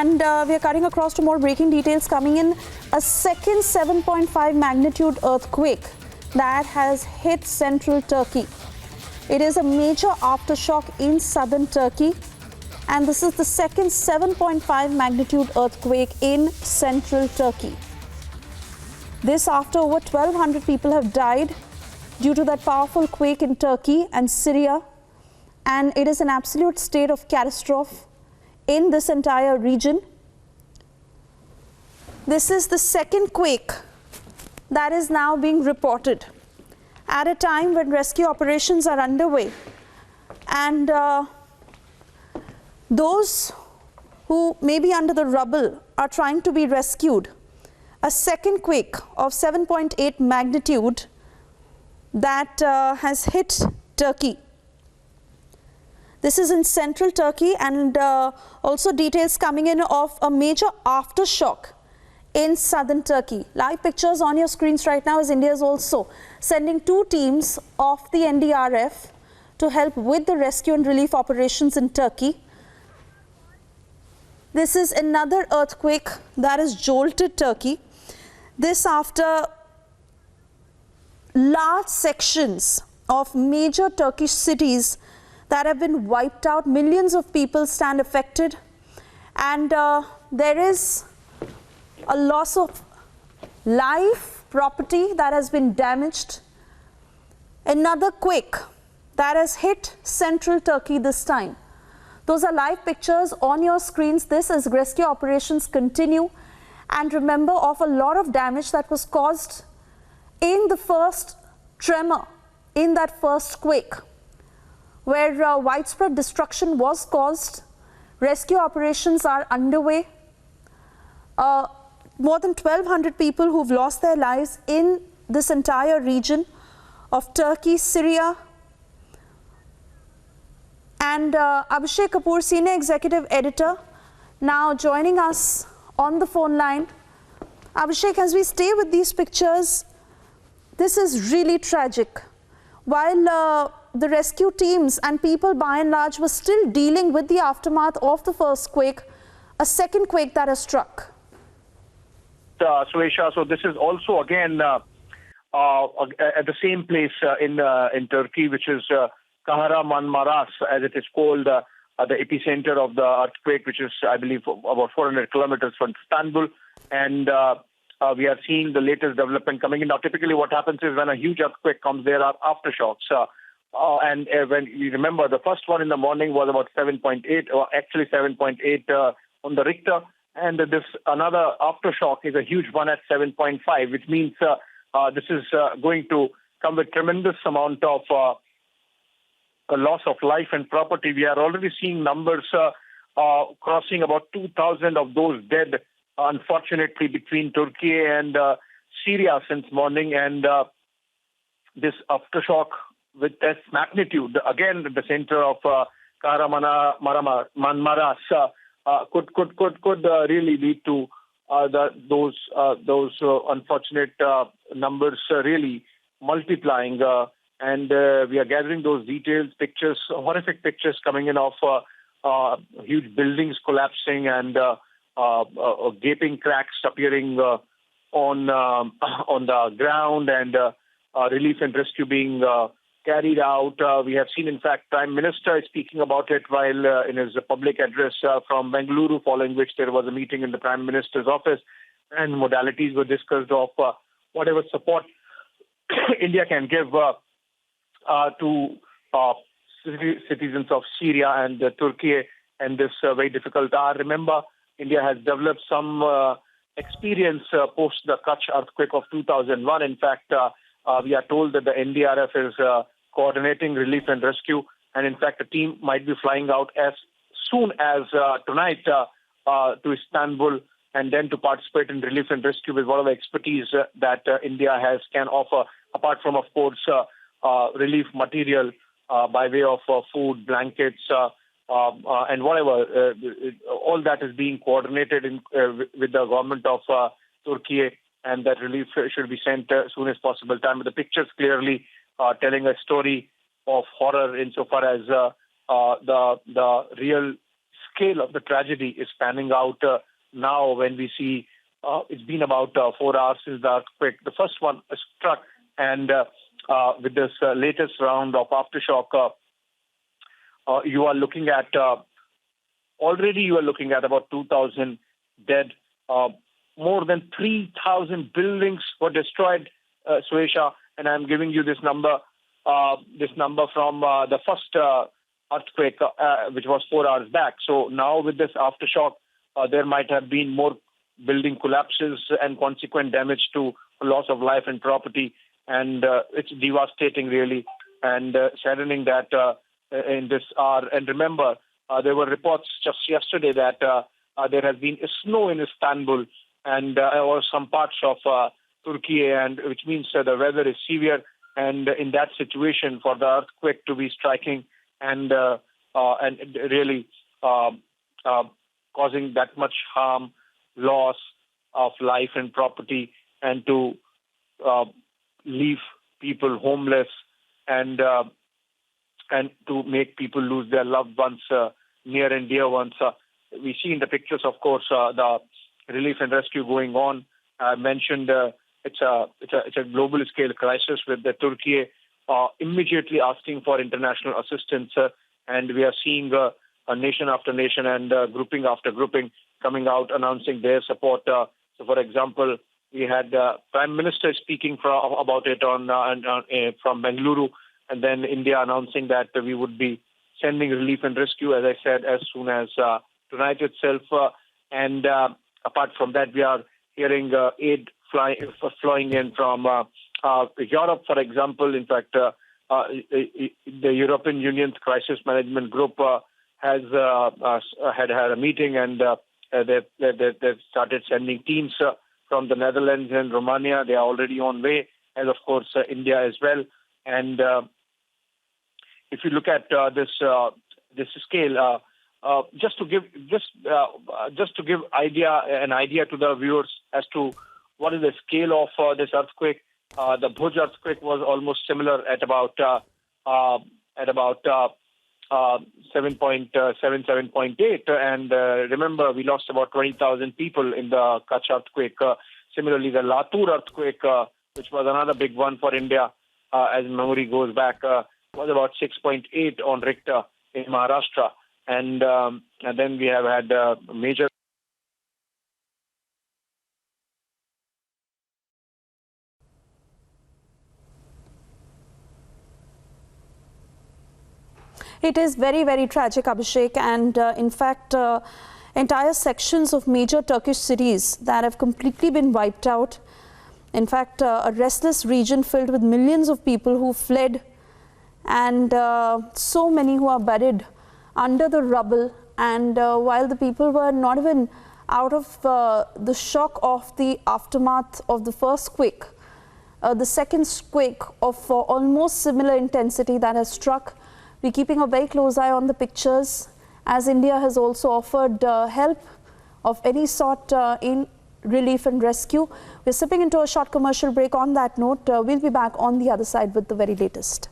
And we are cutting across to more breaking details coming in. A second 7.5 magnitude earthquake that has hit central Turkey. It is a major aftershock in southern Turkey. And this is the second 7.5 magnitude earthquake in central Turkey. This after over 1,200 people have died due to that powerful quake in Turkey and Syria. And it is an absolute state of catastrophe in this entire region. This is the second quake that is now being reported at a time when rescue operations are underway. And those who may be under the rubble are trying to be rescued. A second quake of 7.8 magnitude that has hit Turkey. This is in central Turkey, and also details coming in of a major aftershock in southern Turkey. Live pictures on your screens right now as India is also sending 2 teams of the NDRF to help with the rescue and relief operations in Turkey. This is another earthquake that has jolted Turkey. This after large sections of major Turkish cities that have been wiped out. Millions of people stand affected, and there is a loss of life, property that has been damaged. Another quake that has hit central Turkey this time. Those are live pictures on your screens. This as rescue operations continue. And remember of a lot of damage that was caused in the first tremor, in that first quake, where widespread destruction was caused. Rescue operations are underway. More than 1,200 people who've lost their lives in this entire region of Turkey, Syria. And Abhishek Kapoor, Senior Executive Editor, now joining us on the phone line. Abhishek, as we stay with these pictures, this is really tragic. While the rescue teams and people by and large were still dealing with the aftermath of the first quake, a second quake that has struck. Suesha, so this is also again at the same place in Turkey, which is Kahramanmaraş, as it is called, the epicenter of the earthquake, which is, I believe, about 400 kilometers from Istanbul. And we are seeing the latest development coming in. Now, typically what happens is when a huge earthquake comes, there are aftershocks. And when you remember, the first one in the morning was about 7.8, or actually 7.8 on the Richter. And this another aftershock is a huge one at 7.5, which means this is going to come with tremendous amount of a loss of life and property. We are already seeing numbers crossing about 2,000 of those dead, unfortunately, between Turkey and Syria since morning. And this aftershock with this magnitude, again, at the center of Kahramanmaraş, could really lead to those unfortunate numbers really multiplying. And we are gathering those details, pictures, horrific pictures coming in of huge buildings collapsing and gaping cracks appearing on the ground, and relief and rescue being carried out. We have seen, in fact, Prime Minister speaking about it while in his public address from Bengaluru, following which there was a meeting in the Prime Minister's office, and modalities were discussed of whatever support India can give to citizens of Syria and Turkey in this very difficult hour. Remember, India has developed some experience post the Kutch earthquake of 2001. In fact, we are told that the NDRF is coordinating relief and rescue, and in fact, a team might be flying out as soon as tonight to Istanbul, and then to participate in relief and rescue with whatever expertise that India can offer, apart from, of course, relief material by way of food, blankets, and whatever. All that is being coordinated with the government of Turkey, and that relief should be sent as soon as possible time. The pictures clearly telling a story of horror insofar as the real scale of the tragedy is panning out now when we see it's been about 4 hours since the earthquake. The first one struck, and with this latest round of aftershock, you are looking at already you are looking at about 2,000 dead. More than 3,000 buildings were destroyed, Suesha, and I'm giving you this number from the first earthquake, which was 4 hours back. So now with this aftershock, there might have been more building collapses and consequent damage to loss of life and property, and it's devastating, really, and saddening that in this hour. And remember, there were reports just yesterday that there has been snow in Istanbul and or some parts of Turkey, and which means the weather is severe. And in that situation, for the earthquake to be striking and really causing that much harm, loss of life and property, and to leave people homeless and to make people lose their loved ones, near and dear ones. We see in the pictures, of course, the relief and rescue going on. I mentioned it's a global scale crisis with the Turkey immediately asking for international assistance, and we are seeing nation after nation and grouping after grouping coming out announcing their support. So, for example, we had Prime Minister speaking about it from Bengaluru, and then India announcing that we would be sending relief and rescue, as I said, as soon as tonight itself. And apart from that, we are hearing aid flowing in from Europe, for example. In fact, the European Union's Crisis Management Group has had a meeting, and they've started sending teams from the Netherlands and Romania. They are already on way, and of course India as well. And if you look at this scale, just to give an idea to the viewers as to what is the scale of this earthquake. The Bhuj earthquake was almost similar at about 7.7, 7.8, and remember, we lost about 20,000 people in the Kutch earthquake. Similarly, the Latur earthquake, which was another big one for India, as memory goes back, was about 6.8 on Richter in Maharashtra, and then we have had major. It is very, very tragic, Abhishek, and in fact, entire sections of major Turkish cities that have completely been wiped out. In fact, a restless region filled with millions of people who fled, and so many who are buried under the rubble. And while the people were not even out of the shock of the aftermath of the first quake, the second quake of almost similar intensity that has struck, we're keeping a very close eye on the pictures, as India has also offered help of any sort in relief and rescue. We're sipping into a short commercial break. On that note, we'll be back on the other side with the very latest.